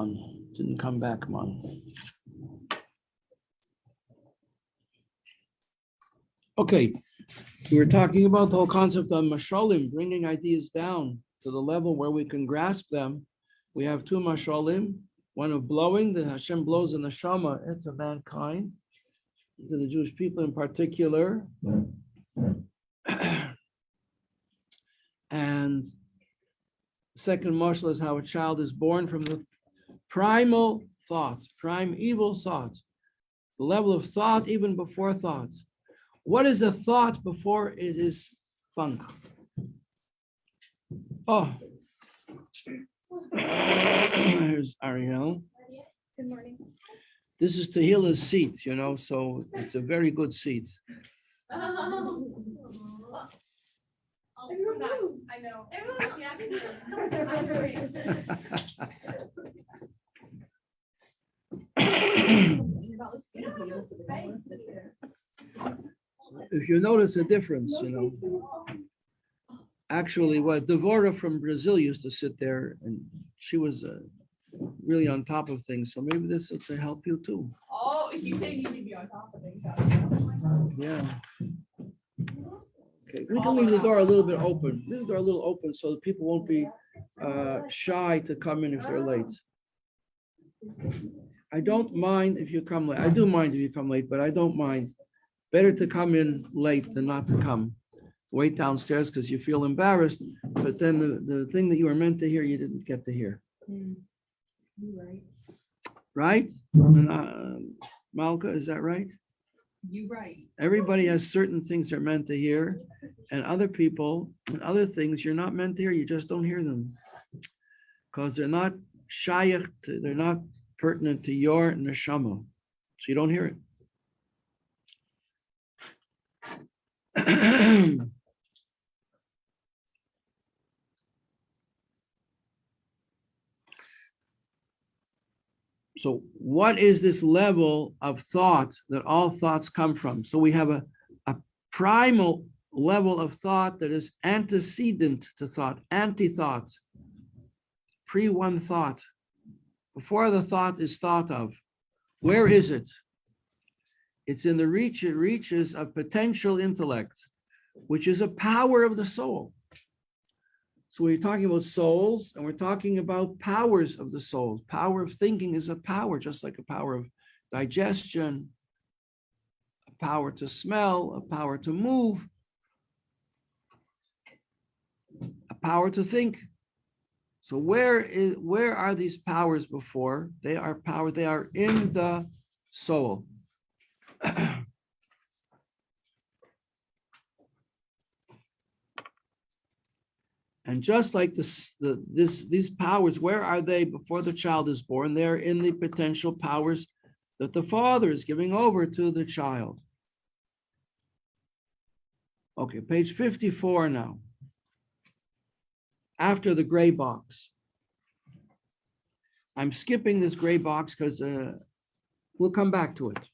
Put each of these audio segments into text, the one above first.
on. Didn't come back. Come on. Okay, we were talking about the whole concept of mashalim, bringing ideas down to the level where we can grasp them. We have two mashalim, one of blowing, that Hashem blows the neshama into mankind, into the Jewish people in particular. And the second mashal is how a child is born from the primal thought, primeval thought, the level of thought even before thought. What is a thought before it is funk? Oh, here's Ariel. Good morning. This is Tehila's seat, so it's a very good seat. I'll come back. I know. Everyone's If you notice a difference, actually, what Devora from Brazil used to sit there, and she was really on top of things. So maybe this will to help you too. Oh, if you say you need to be on top of things. Yeah. Okay, we can leave the door a little bit open. Leave the door a little open so that people won't be shy to come in if they're late. I don't mind if you come late. I do mind if you come late, but I don't mind. Better to come in late than not to come. Wait downstairs because you feel embarrassed, but then the thing that you were meant to hear, you didn't get to hear. You're right. Right? And, Malka, is that right? You're right. Everybody has certain things they're meant to hear, and other people and other things you're not meant to hear, you just don't hear them. Because they're not shayach, they're not pertinent to your neshama. So you don't hear it. So what is this level of thought that all thoughts come from? So we have a primal level of thought that is antecedent to thought, anti-thought, pre-one thought, before the thought is thought of. Where is it? It's in the reaches of potential intellect, which is a power of the soul. So we're talking about souls, and we're talking about powers of the soul. Power of thinking is a power, just like a power of digestion, a power to smell, a power to move, a power to think. So where are these powers before? They are power, they are in the soul. And just like these powers, where are they before the child is born? They're in the potential powers that the father is giving over to the child. Okay, page 54 now. After the gray box. I'm skipping this gray box because we'll come back to it.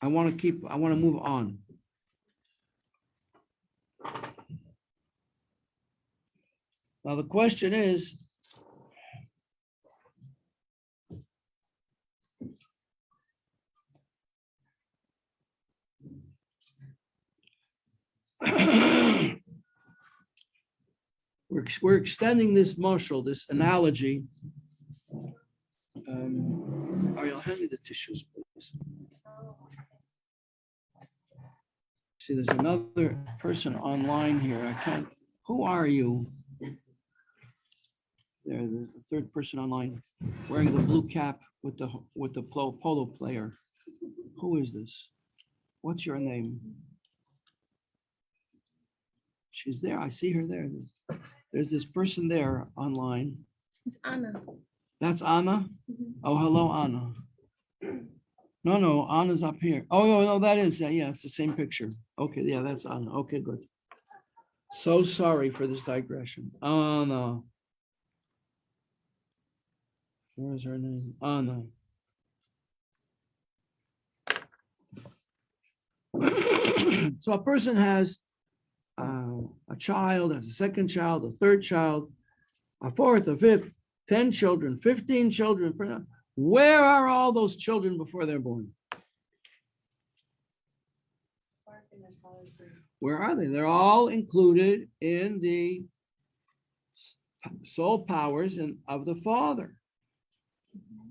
I want to move on. Now the question is, we're extending this mashal, this analogy. Ariel, hand me the tissues, please. See, there's another person online here. I can't. Who are you? There, the third person online, wearing the blue cap with the polo player. Who is this? What's your name? She's there. I see her there. There's this person there online. It's Anna. That's Anna? Mm-hmm. Oh, hello, Anna. No, Anna's up here. Oh, no, that is, yeah, it's the same picture. Okay, yeah, that's Anna. Okay, good. So sorry for this digression. Anna. Where's her name? Anna. So a person has a child, has a second child, a third child, a fourth, a fifth, 10 children, 15 children. Where are all those children before they're born? Where are they? They're all included in the soul powers of the Father.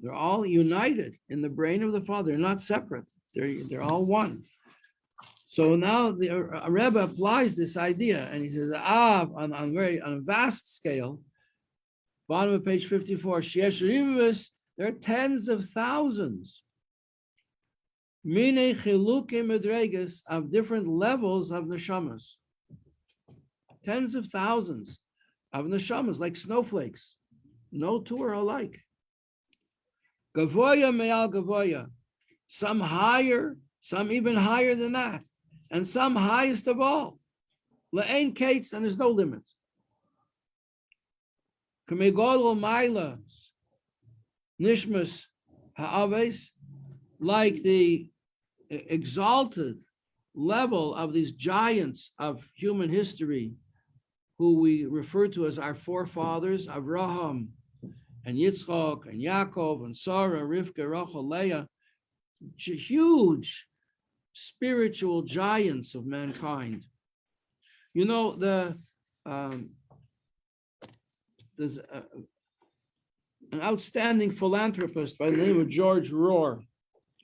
They're all united in the brain of the Father. They're not separate. They're all one. So now the Rebbe applies this idea, and he says, on a vast scale, bottom of page 54, there are tens of thousands Mine chilukim medregas of different levels of neshamas. Tens of thousands of neshamas, like snowflakes. No two are alike. Gavoya me'al gavoya. Some higher, some even higher than that. And some highest of all. Le'ein kates, and there's no limit. Kamegol maila nishmas ha'aves, like the exalted level of these giants of human history, who we refer to as our forefathers, Abraham and Yitzchak and Yaakov and Sarah, Rivka, Rachel, Leah, huge spiritual giants of mankind. You know, there's an outstanding philanthropist by the name of George Rohr.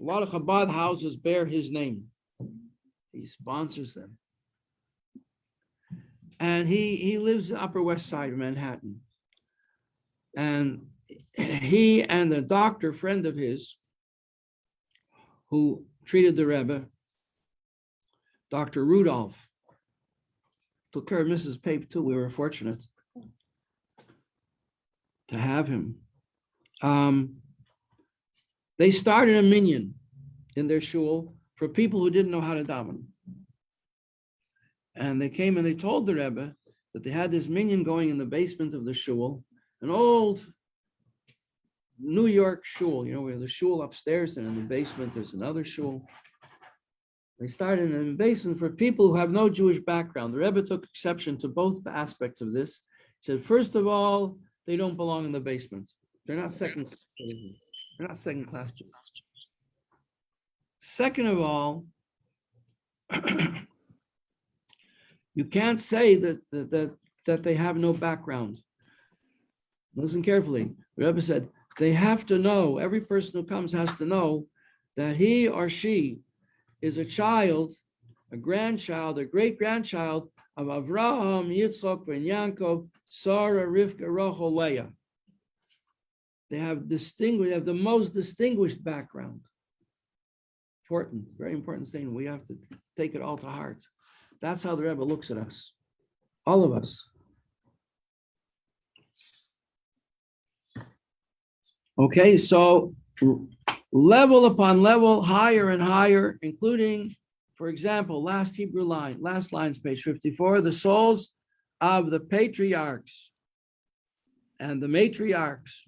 A lot of Chabad houses bear his name. He sponsors them. And he lives in the Upper West Side of Manhattan. And he and a doctor friend of his who treated the Rebbe, Dr. Rudolph, took care of Mrs. Pape too. We were fortunate to have him. They started a minyan in their shul for people who didn't know how to daven. And they came and they told the Rebbe that they had this minyan going in the basement of the shul, an old New York shul, you know, where the shul upstairs and in the basement there's another shul. They started in the basement for people who have no Jewish background. The Rebbe took exception to both aspects of this. He said, first of all, they don't belong in the basement. They're not second class Jews. Second of all, you can't say that they have no background. Listen carefully. The Rebbe said, they have to know, every person who comes has to know that he or she is a child, a grandchild, a great-grandchild of Avraham, Yitzchak, Ben Yaakov, Sarah, Rivka, Rachel, Leah. They have the most distinguished background. Important, very important thing. We have to take it all to heart. That's how the Rebbe looks at us, all of us. Okay, so level upon level, higher and higher, including, for example, last line's page 54, the souls of the patriarchs and the matriarchs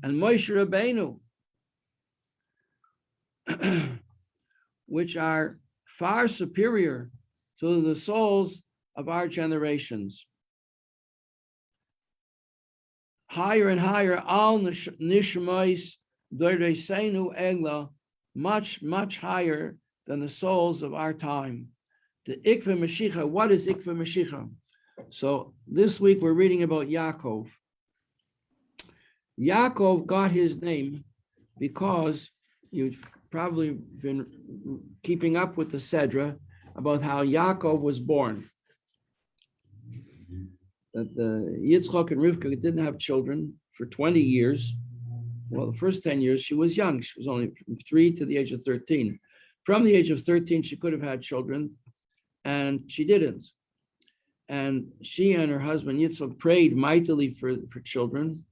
and Moshe Rabbeinu, which are far superior to the souls of our generations. Higher and higher, al nishmais doreseinu egla, much, much higher than the souls of our time. The Ikva Mashiach, what is Ikva Mashiach? So this week we're reading about Yaakov. Yaakov got his name because you've probably been keeping up with the Sedra about how Yaakov was born. That Yitzchak and Rivka didn't have children for 20 years. Well, the first 10 years she was young. She was only from 3 to the age of 13. From the age of 13, she could have had children, and she didn't. And she and her husband Yitzchak prayed mightily for children,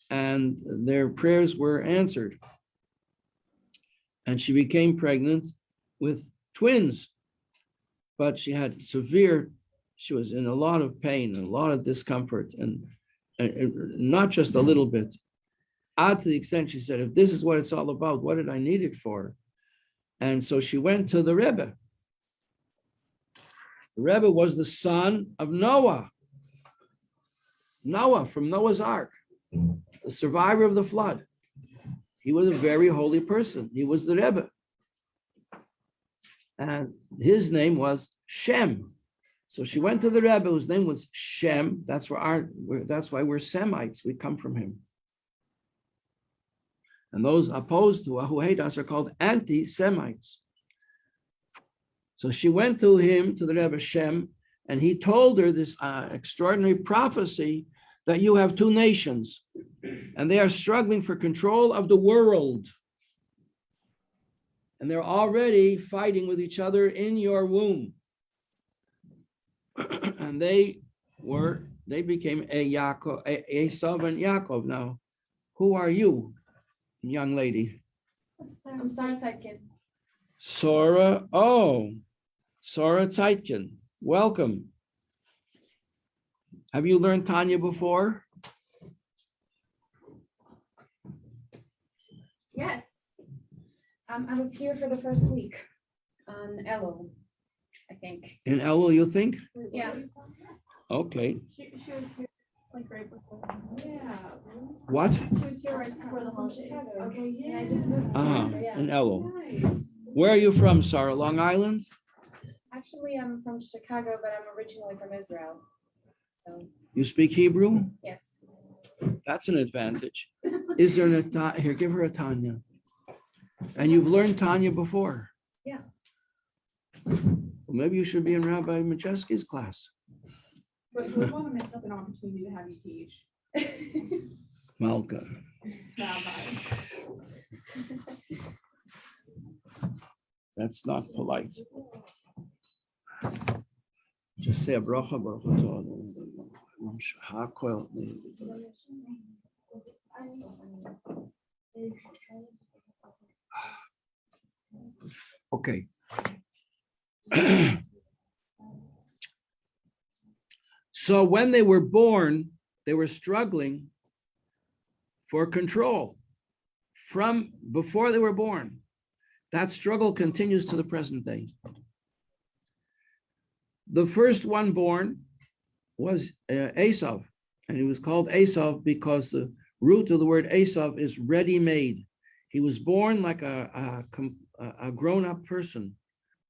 and their prayers were answered. And she became pregnant with twins, but she was in a lot of pain and a lot of discomfort, and not just a little bit. To the extent she said, if this is what it's all about, what did I need it for? And so she went to the Rebbe. The Rebbe was the son of Noah. Noah from Noah's Ark, the a survivor of the flood. He was a very holy person. He was the Rebbe. And his name was Shem. So she went to the Rebbe, whose name was Shem. That's why we're Semites. We come from him. And those opposed to who hate us are called anti-Semites. So she went to him, to the Rebbe Shem, and he told her this extraordinary prophecy that you have two nations, and they are struggling for control of the world. And they're already fighting with each other in your womb. And they became Esav and Yaakov. Now, who are you, young lady? I'm sorry, Zeitkin. Sora Zeitkin. Welcome. Have you learned Tanya before? Yes. I was here for the first week on Elul, I think. In Elul, you think? Yeah. Okay. She was here like right before. Yeah. What? She was here right before the holidays. Okay, yeah. And I just moved. In Elul. Where are you from, Sarah? Long Island? Actually, I'm from Chicago, but I'm originally from Israel. So, You speak Hebrew? yes. That's an advantage. Is there here, give her a Tanya. And you've learned Tanya before. Yeah. Well, maybe you should be in Rabbi Majeski's class. But we want to mess up an opportunity to have you teach. Malka. Rabbi. That's not polite. Just say a bracha, baruch atah. Okay. So when they were born, they were struggling for control from before they were born. That struggle continues to the present day. The first one born was Esav, and he was called Esav because the root of the word Esav is ready-made. He was born like a grown-up person,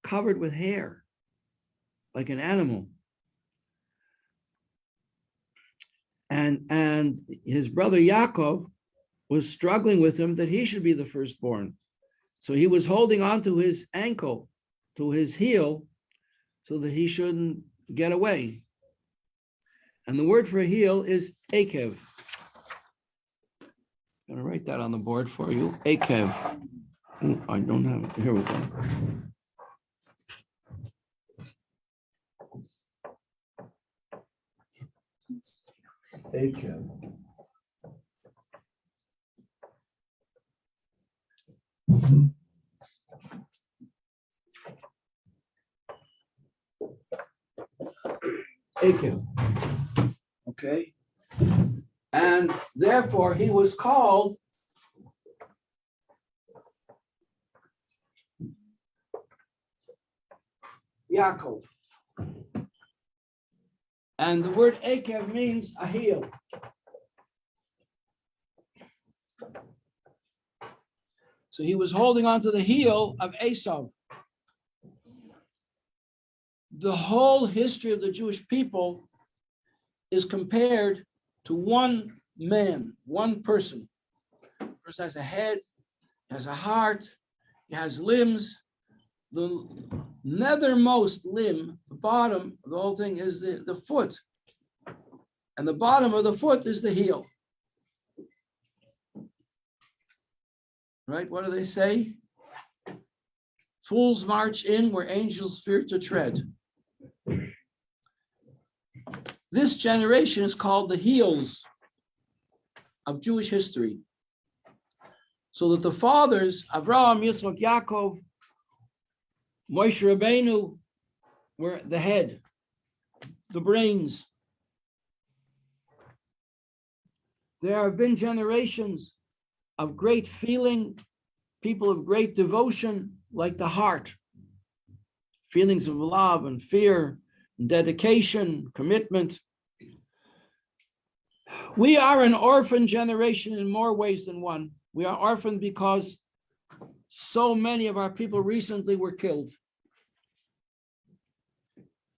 covered with hair, like an animal. And his brother Yaakov was struggling with him that he should be the firstborn. So he was holding on to his ankle, to his heel, so that he shouldn't get away. And the word for heel is akev. I'm going to write that on the board for you. Akev. I don't have it. Here we go. Akev. Akev. Okay. And therefore he was called Yaakov. And the word Akev means a heel. So he was holding on to the heel of Esau. The whole history of the Jewish people is compared to one man, one person. The person has a head, has a heart, he has limbs. The nethermost limb, the bottom of the whole thing is the foot. And the bottom of the foot is the heel. Right? What do they say? Fools march in where angels fear to tread. This generation is called the heels of Jewish history. So that the fathers, Avraham, Yitzchak, Yaakov, Moshe Rabbeinu, were the head, the brains. There have been generations of great feeling, people of great devotion, like the heart, feelings of love and fear, and dedication, commitment. We are an orphan generation in more ways than one. We are orphaned because so many of our people recently were killed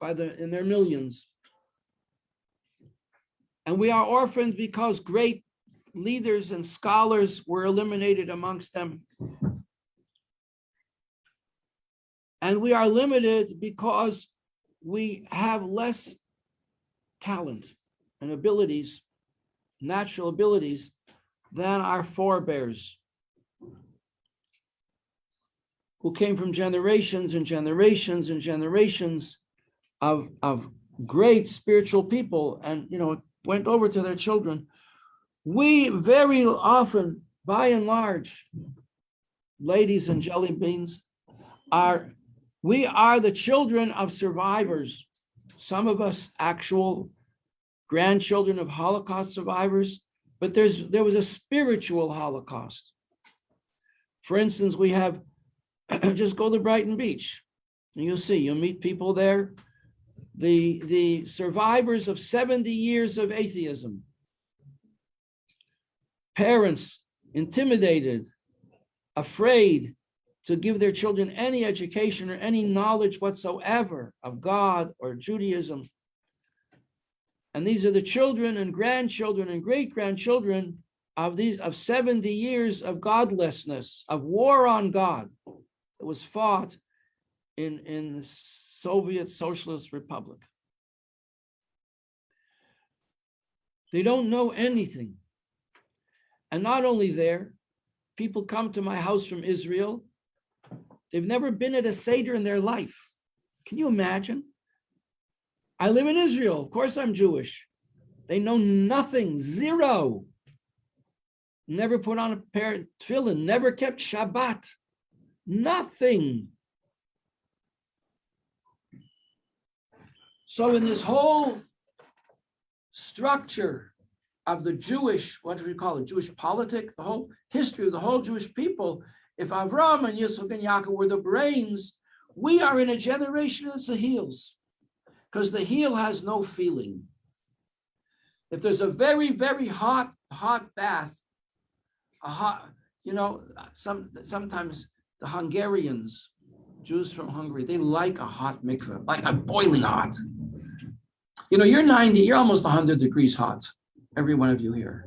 in their millions. And we are orphaned because great leaders and scholars were eliminated amongst them. And we are limited because we have less talent and abilities, natural abilities, than our forebears, who came from generations and generations and generations of great spiritual people, and went over to their children. We very often, by and large, ladies and jelly beans, we are the children of survivors. Some of us actual grandchildren of Holocaust survivors, but there was a spiritual Holocaust. For instance, we have, just go to Brighton Beach, and you'll meet people there, the survivors of 70 years of atheism. Parents intimidated, afraid to give their children any education or any knowledge whatsoever of God or Judaism. And these are the children and grandchildren and great-grandchildren of 70 years of godlessness, of war on God that was fought in the Soviet Socialist Republic. They don't know anything. And not only there, people come to my house from Israel. They've never been at a Seder in their life. Can you imagine? I live in Israel. Of course I'm Jewish. They know nothing, zero. Never put on a pair of tefillin, never kept Shabbat, nothing. So in this whole structure of the Jewish, what do we call it, Jewish politic, the whole history of the whole Jewish people, if Avram and Yitzchak and Yaakov were the brains, we are in a generation that's the heels, because the heel has no feeling. If there's a very, very hot bath, sometimes the Hungarians, Jews from Hungary, they like a hot mikveh, like a boiling hot. You're 90, you're almost 100 degrees hot, every one of you here.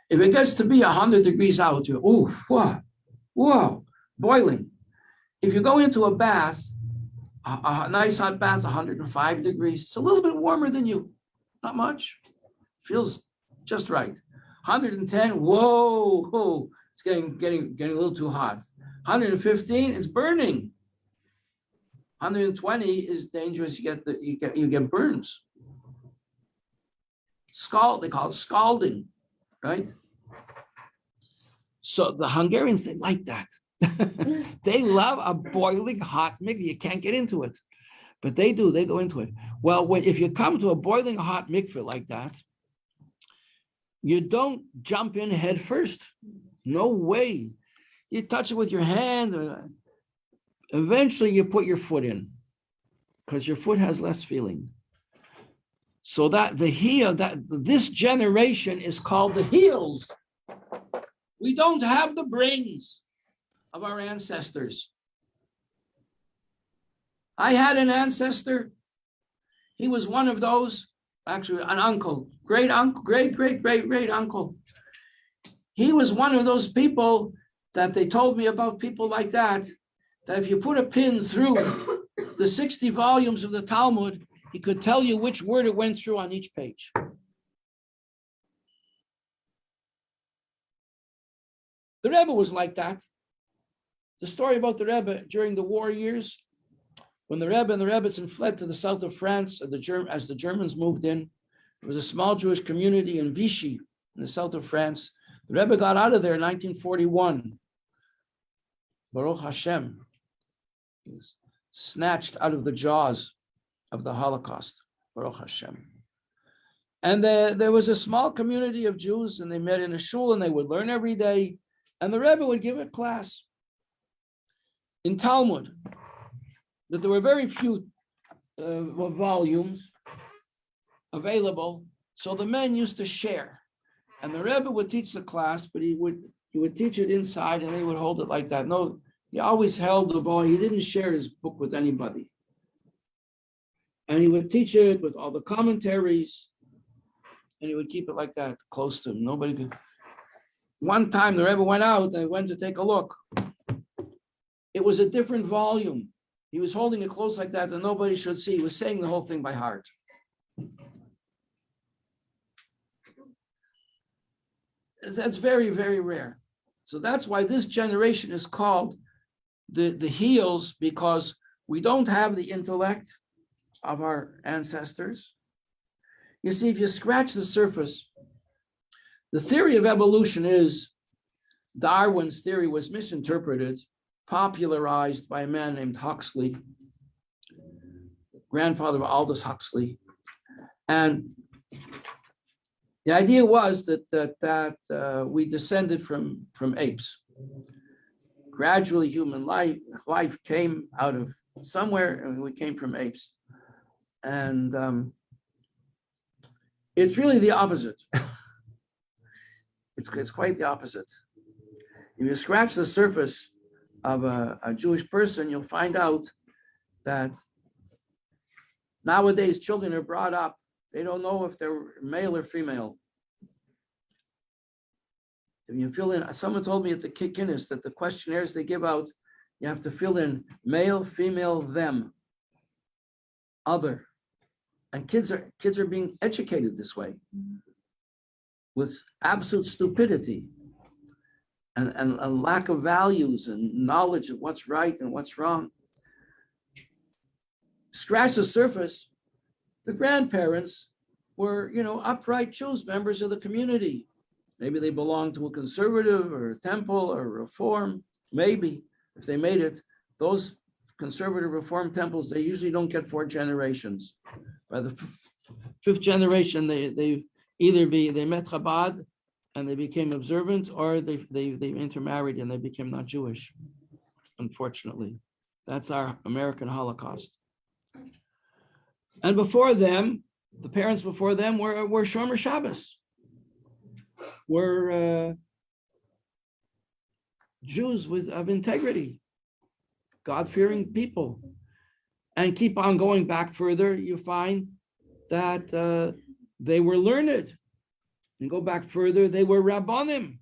If it gets to be 100 degrees out, you're, whoa, boiling. If you go into a bath, a nice hot bath, 105 degrees, it's a little bit warmer than you, not much. Feels just right. 110, whoa, it's getting a little too hot. 115 is burning. 120 is dangerous. You get burns. They call it scalding, right? So the Hungarians, they like that. They love a boiling hot mikveh. You can't get into it, but they do. They go into it. Well, if you come to a boiling hot mikveh like that, you don't jump in head first. No way. You touch it with your hand. Eventually, you put your foot in, because your foot has less feeling. So that this generation is called the heels. We don't have the brains of our ancestors. I had an ancestor. He was one of those, actually an uncle, great uncle. He was one of those people that they told me about, people like that if you put a pin through the 60 volumes of the Talmud, he could tell you which word it went through on each page. The Rebbe was like that. The story about the Rebbe during the war years, when the Rebbe and the Rebbetzin fled to the south of France as the Germans moved in, there was a small Jewish community in Vichy in the south of France. The Rebbe got out of there in 1941. Baruch Hashem. He was snatched out of the jaws of the Holocaust. Baruch Hashem. And there was a small community of Jews, and they met in a shul, and they would learn every day. And the Rebbe would give a class in Talmud, that there were very few volumes available. So the men used to share. And the Rebbe would teach the class, but he would teach it inside and they would hold it like that. No, he always held the ball. He didn't share his book with anybody. And he would teach it with all the commentaries, and he would keep it like that, close to him. Nobody could. One time the Rebbe went out and went to take a look. It was a different volume. He was holding it close like that nobody should see. He was saying the whole thing by heart. That's very, very rare. So that's why this generation is called the heels, because we don't have the intellect of our ancestors. You see, if you scratch the surface, the theory of evolution is Darwin's theory was misinterpreted, popularized by a man named Huxley, grandfather of Aldous Huxley. And the idea was that we descended from apes. Gradually, human life came out of somewhere, and we came from apes. And it's really the opposite. It's quite the opposite. If you scratch the surface of a Jewish person, you'll find out that nowadays children are brought up, they don't know if they're male or female. If you fill in, someone told me at the Kickiness that the questionnaires they give out, you have to fill in male, female, them, other. And kids are being educated this way with absolute stupidity and a lack of values and knowledge of what's right and what's wrong. Scratch the surface, the grandparents were, upright Jews, members of the community. Maybe they belonged to a conservative or a temple or a reform. Maybe if they made it, those conservative reform temples, they usually don't get 4 generations. By the 5th generation, they met Chabad and they became observant, or they intermarried and they became not Jewish. Unfortunately, that's our American Holocaust. And before them, the parents before them were Shomer Shabbos, were Jews of integrity, God-fearing people. And keep on going back further, you find that they were learned. And go back further, they were Rabbanim.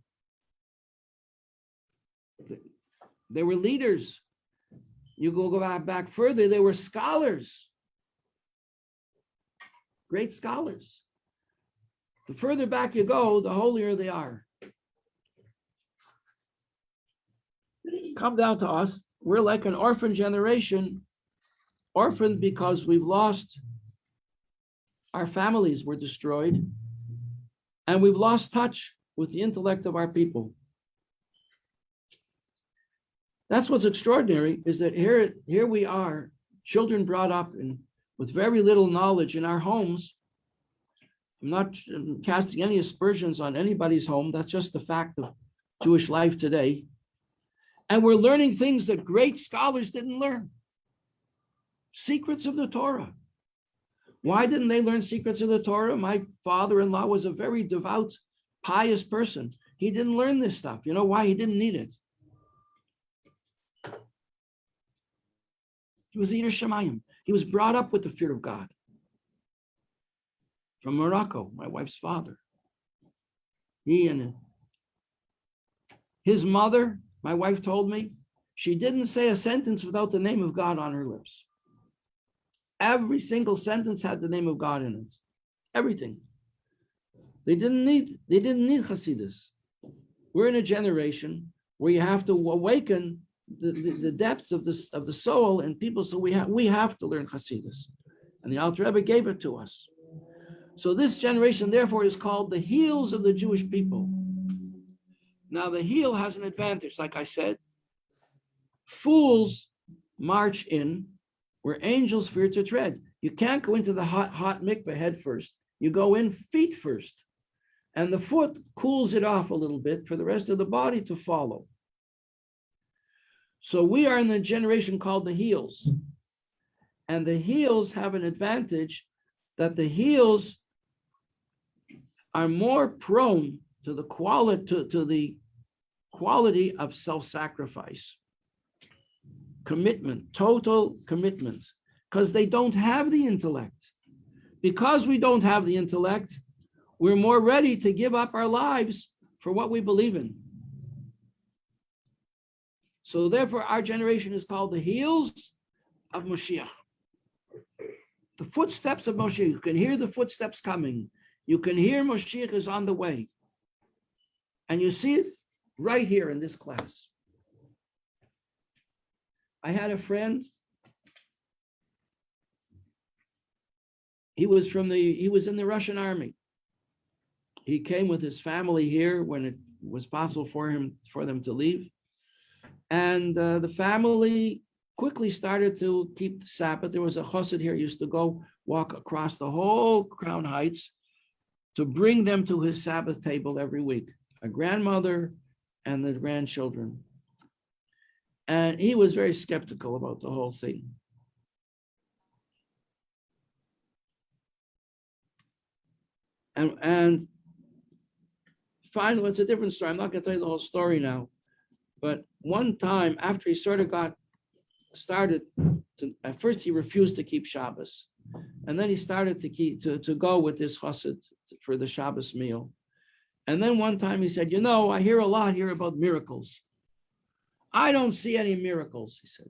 They were leaders. You go back further, they were scholars. Great scholars. The further back you go, the holier they are. Come down to us, we're like an orphan generation, orphaned because we've lost, our families were destroyed, and we've lost touch with the intellect of our people. That's what's extraordinary, is that here we are, children brought up with very little knowledge in our homes. I'm not casting any aspersions on anybody's home. That's just the fact of Jewish life today. And we're learning things that great scholars didn't learn. Secrets of the Torah. Why didn't they learn secrets of the Torah? My father-in-law was a very devout, pious person. He didn't learn this stuff. You know why? He didn't need it. He was Yireh Shamayim. He was brought up with the fear of God. From Morocco, my wife's father. He and his mother, my wife told me, she didn't say a sentence without the name of God on her lips. Every single sentence had the name of God in it. Everything. They didn't need Hasidus. We're in a generation where you have to awaken the depths of the soul in people, so we have to learn Hasidus. And the Alter Rebbe gave it to us. So this generation, therefore, is called the heels of the Jewish people. Now, the heel has an advantage, like I said. Fools march in where angels fear to tread. You can't go into the hot mikveh head first. You go in feet first. And the foot cools it off a little bit for the rest of the body to follow. So we are in the generation called the heels. And the heels have an advantage that the heels are more prone to the quality of self-sacrifice, commitment, total commitment, because they don't have the intellect. Because we don't have the intellect, we're more ready to give up our lives for what we believe in. So therefore, our generation is called the heels of Moshiach. The footsteps of Moshiach. You can hear the footsteps coming. You can hear Moshiach is on the way. And you see it right here in this class. I had a friend. He was in the Russian army. He came with his family here when it was possible for them to leave. And the family quickly started to keep the Sabbath. There was a chassid here, used to go walk across the whole Crown Heights to bring them to his Sabbath table every week, a grandmother and the grandchildren. And he was very skeptical about the whole thing. And finally, it's a different story. I'm not going to tell you the whole story now. But one time, after he sort of at first he refused to keep Shabbos. And then he started to go with this chassid for the Shabbos meal. And then one time he said, I hear a lot here about miracles. I don't see any miracles, he said.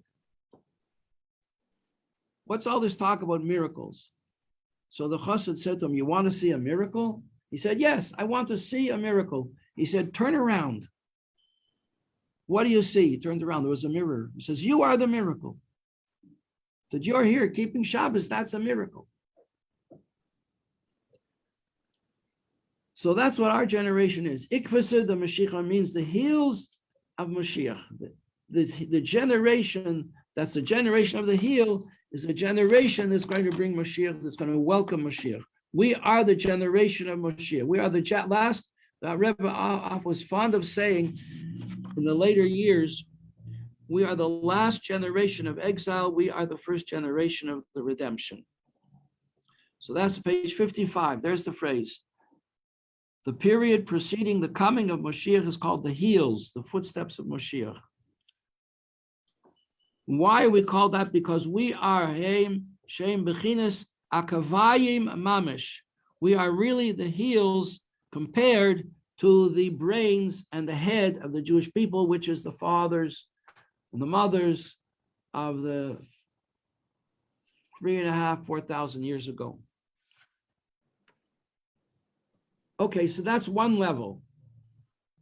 What's all this talk about miracles? So the chassid said to him, you want to see a miracle? He said, yes, I want to see a miracle. He said, turn around. What do you see? He turned around. There was a mirror. He says, you are the miracle. That you're here keeping Shabbos, that's a miracle. So that's what our generation is. Ikvasir the Mashiach means the heels of Mashiach. The generation, that's the generation of the heel, is a generation that's going to bring Mashiach, that's going to welcome Mashiach. We are the generation of Mashiach. We are the last, Rebbe was fond of saying in the later years, we are the last generation of exile. We are the first generation of the redemption. So that's page 55. There's the phrase. The period preceding the coming of Mashiach is called the heels, the footsteps of Mashiach. Why are we called that? Because we are Heim Shem Bechinas Akavayim Mamish. We are really the heels compared to the brains and the head of the Jewish people, which is the fathers and the mothers of the 3,500, 4,000 years ago. Okay, so that's one level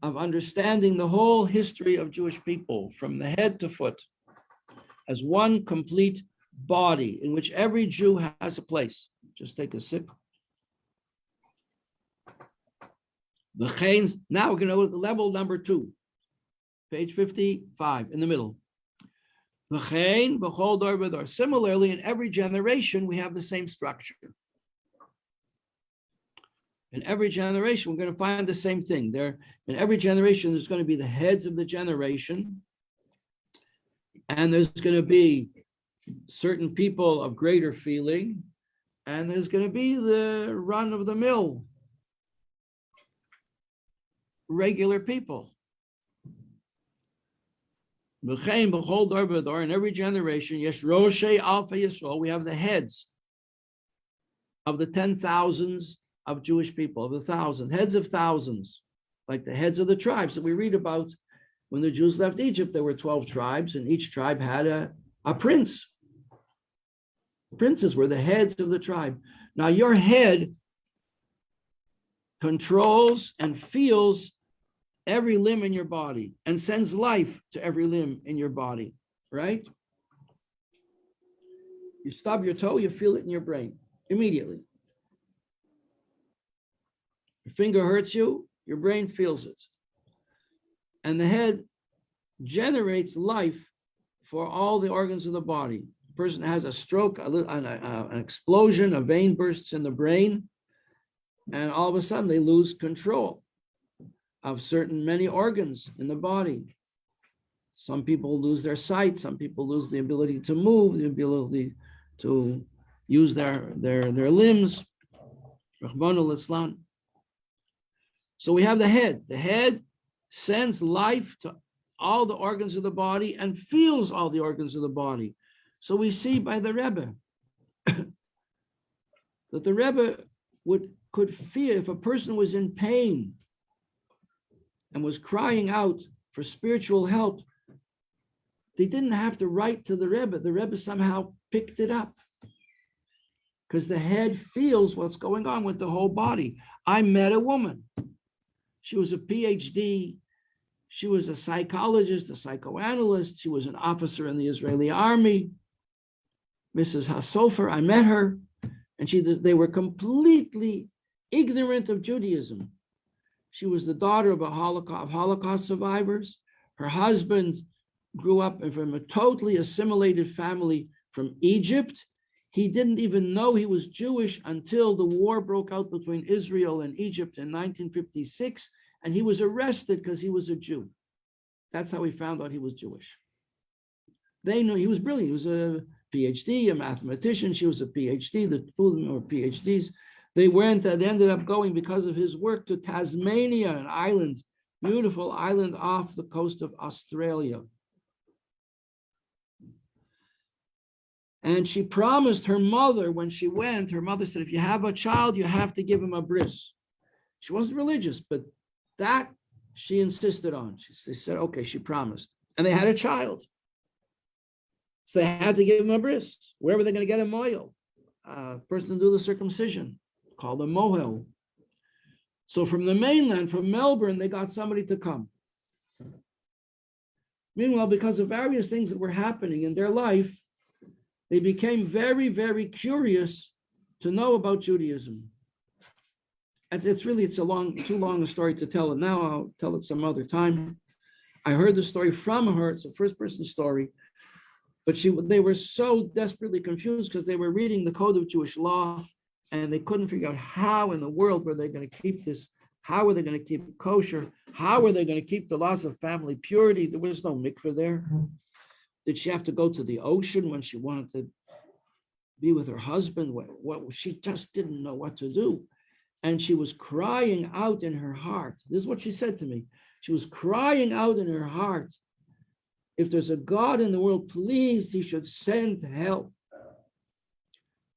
of understanding the whole history of Jewish people from the head to foot as one complete body in which every Jew has a place. Just take a sip. Now we're going to go to level number 2, page 55 in the middle. Similarly, in every generation, we have the same structure. In every generation, we're going to find the same thing. In every generation, there's going to be the heads of the generation, and there's going to be certain people of greater feeling, and there's going to be the run-of-the-mill regular people. In every generation, yes, Roshei Alpha Yisrael, we have the heads of the 10,000s of Jewish people, of the thousands, heads of thousands, like the heads of the tribes that we read about. When the Jews left Egypt, there were 12 tribes, and each tribe had a prince. Princes were the heads of the tribe. Now, your head controls and feels every limb in your body and sends life to every limb in your body, right? You stub your toe, you feel it in your brain immediately. Your finger hurts you, your brain feels it. And the head generates life for all the organs of the body. A person has a stroke, an explosion, a vein bursts in the brain, and all of a sudden they lose control of many organs in the body. Some people lose their sight, some people lose the ability to move, the ability to use their limbs. Rahman al-Islam. So we have the head. The head sends life to all the organs of the body and feels all the organs of the body. So we see by the Rebbe that the Rebbe could feel if a person was in pain and was crying out for spiritual help, they didn't have to write to the Rebbe. The Rebbe somehow picked it up because the head feels what's going on with the whole body. I met a woman. She was a PhD. She was a psychologist, a psychoanalyst. She was an officer in the Israeli army. Mrs. Hasofer, I met her, and they were completely ignorant of Judaism. She was the daughter of Holocaust survivors. Her husband grew up from a totally assimilated family from Egypt. He didn't even know he was Jewish until the war broke out between Israel and Egypt in 1956, and he was arrested because he was a Jew. That's how he found out he was Jewish. They knew he was brilliant. He was a PhD, a mathematician. She was a PhD. The two of them were PhDs. They ended up going because of his work to Tasmania, an island, beautiful island off the coast of Australia. And she promised her mother when she went, her mother said, if you have a child, you have to give him a bris. She wasn't religious, but that she insisted on. She said, okay, she promised. And they had a child. So they had to give him a bris. Where were they going to get a mohel? Person to do the circumcision, called a mohel. So from the mainland, from Melbourne, they got somebody to come. Meanwhile, because of various things that were happening in their life, they became very, very curious to know about Judaism. It's too long a story to tell it now. I'll tell it some other time. I heard the story from her. It's a first-person story. But they were so desperately confused because they were reading the Code of Jewish Law and they couldn't figure out how in the world were they going to keep this. How were they going to keep it kosher? How were they going to keep the laws of family purity? There was no mikveh there. Did she have to go to the ocean when she wanted to be with her husband? What she just didn't know what to do. And she was crying out in her heart. This is what she said to me. She was crying out in her heart. If there's a God in the world, please, he should send help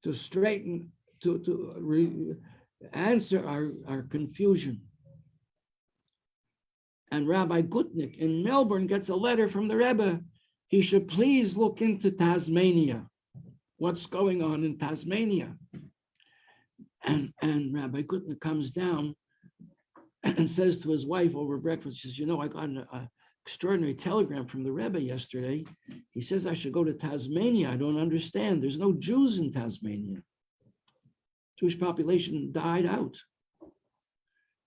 to straighten, to answer our confusion. And Rabbi Gutnick in Melbourne gets a letter from the Rebbe. He should please look into Tasmania. What's going on in Tasmania? And Rabbi Gutnick comes down and says to his wife over breakfast, he says, I got an extraordinary telegram from the Rebbe yesterday. He says I should go to Tasmania. I don't understand. There's no Jews in Tasmania. Jewish population died out.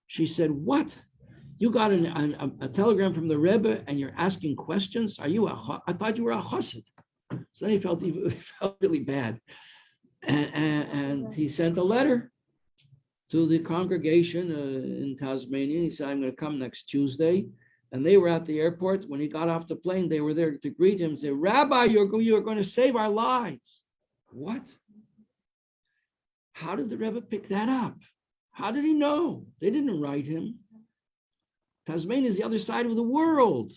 She said, what? You got a telegram from the Rebbe and you're asking questions? I thought you were a chassid. So then he felt really bad. And he sent a letter to the congregation in Tasmania. He said, I'm going to come next Tuesday. And they were at the airport. When he got off the plane, they were there to greet him and say, Rabbi, you are going to save our lives. What? How did the Rebbe pick that up? How did he know? They didn't write him. Tasmania is the other side of the world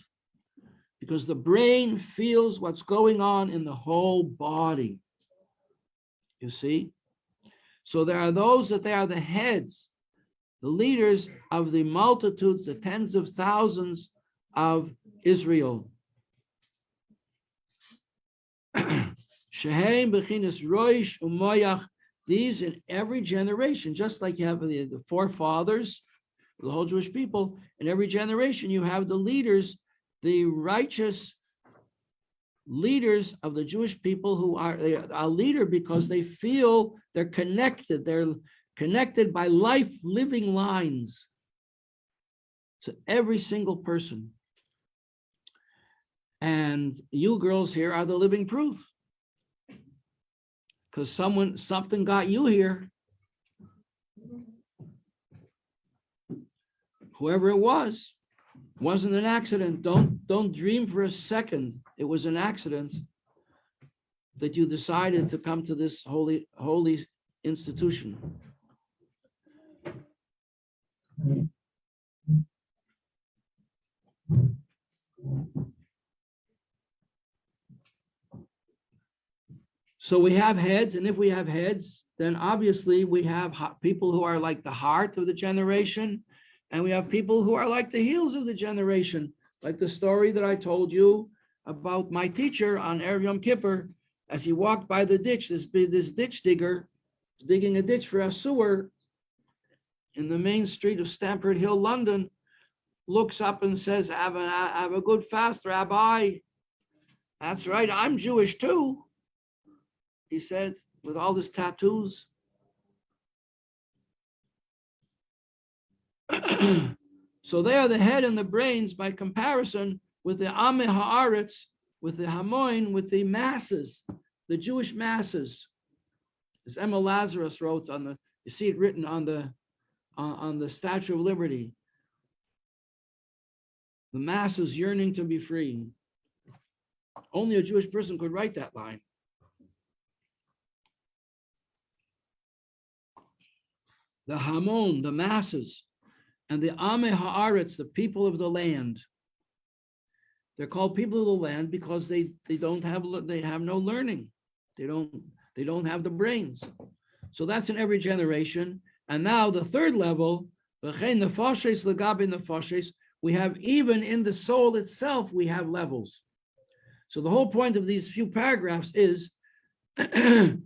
because the brain feels what's going on in the whole body. You see? So there are those that they are the heads, the leaders of the multitudes, the tens of thousands of Israel. Shehem bechinas roish umoyach. These in every generation, just like you have the forefathers, the whole Jewish people, in every generation you have the leaders, the righteous leaders of the Jewish people who are a leader because they feel they're connected. They're connected by life living lines to every single person. And you girls here are the living proof. Because something got you here. Whoever it wasn't an accident. Don't dream for a second it was an accident that you decided to come to this holy institution. So we have heads, and if we have heads, then obviously we have people who are like the heart of the generation, and we have people who are like the heels of the generation, like the story that I told you about my teacher on Erev Yom Kippur, as he walked by the ditch, this ditch digger, digging a ditch for a sewer in the main street of Stamford Hill, London, looks up and says, have a good fast, Rabbi. That's right, I'm Jewish too, he said, with all his tattoos. So they are the head and the brains by comparison with the Ameh Haaretz, with the Hamoin, with the masses, the Jewish masses. As Emma Lazarus wrote on the, you see it written on the Statue of Liberty. The masses yearning to be free. Only a Jewish person could write that line. The Hamon, the masses, and the Ameh Haaretz, the people of the land. They're called people of the land because they have no learning. They don't have the brains. So that's in every generation. And now the third level, we have even in the soul itself, we have levels. So the whole point of these few paragraphs is that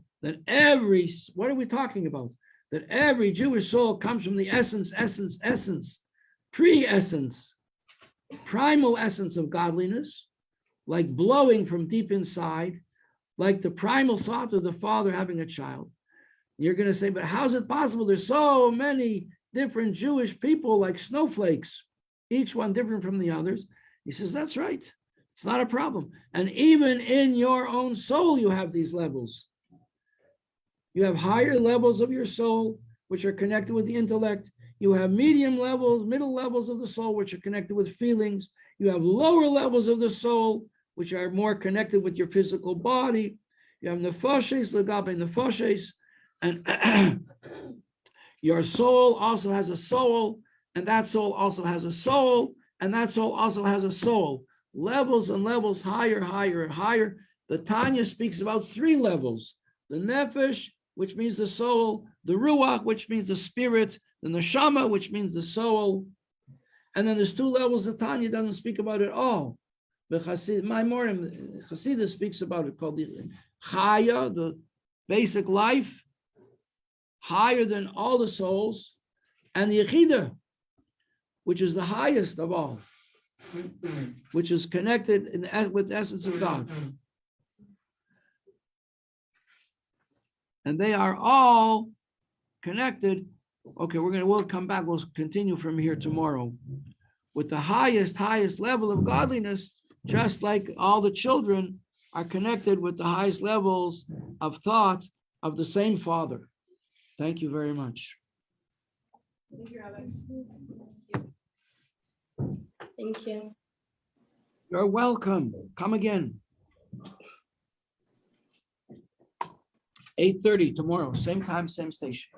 what are we talking about? That every Jewish soul comes from the essence, pre-essence, primal essence of godliness, like blowing from deep inside, like the primal thought of the father having a child. You're going to say, but how's it possible? There's so many different Jewish people like snowflakes, each one different from the others. He says, that's right. It's not a problem. And even in your own soul, you have these levels. You have higher levels of your soul, which are connected with the intellect. You have medium levels, middle levels of the soul, which are connected with feelings. You have lower levels of the soul, which are more connected with your physical body. You have nefashes, legabe nefashes, and your soul also has a soul, and that soul also has a soul, and that soul also has a soul. Levels and levels, higher, higher, and higher. The Tanya speaks about 3 levels: the nefesh, which means the soul, the ruach, which means the spirit, the neshama, which means the soul. And then there's 2 levels that Tanya doesn't speak about at all. The Chassidus speaks about it, called the chaya, the basic life, higher than all the souls, and the yechida, which is the highest of all, which is connected with the essence of God. And they are all connected. Okay, we'll come back. We'll continue from here tomorrow with the highest level of godliness, just like all the children are connected with the highest levels of thought of the same Father. Thank you very much. Thank you, Rabbi. Thank you. You're welcome. Come again. 8:30 tomorrow, same time, same station.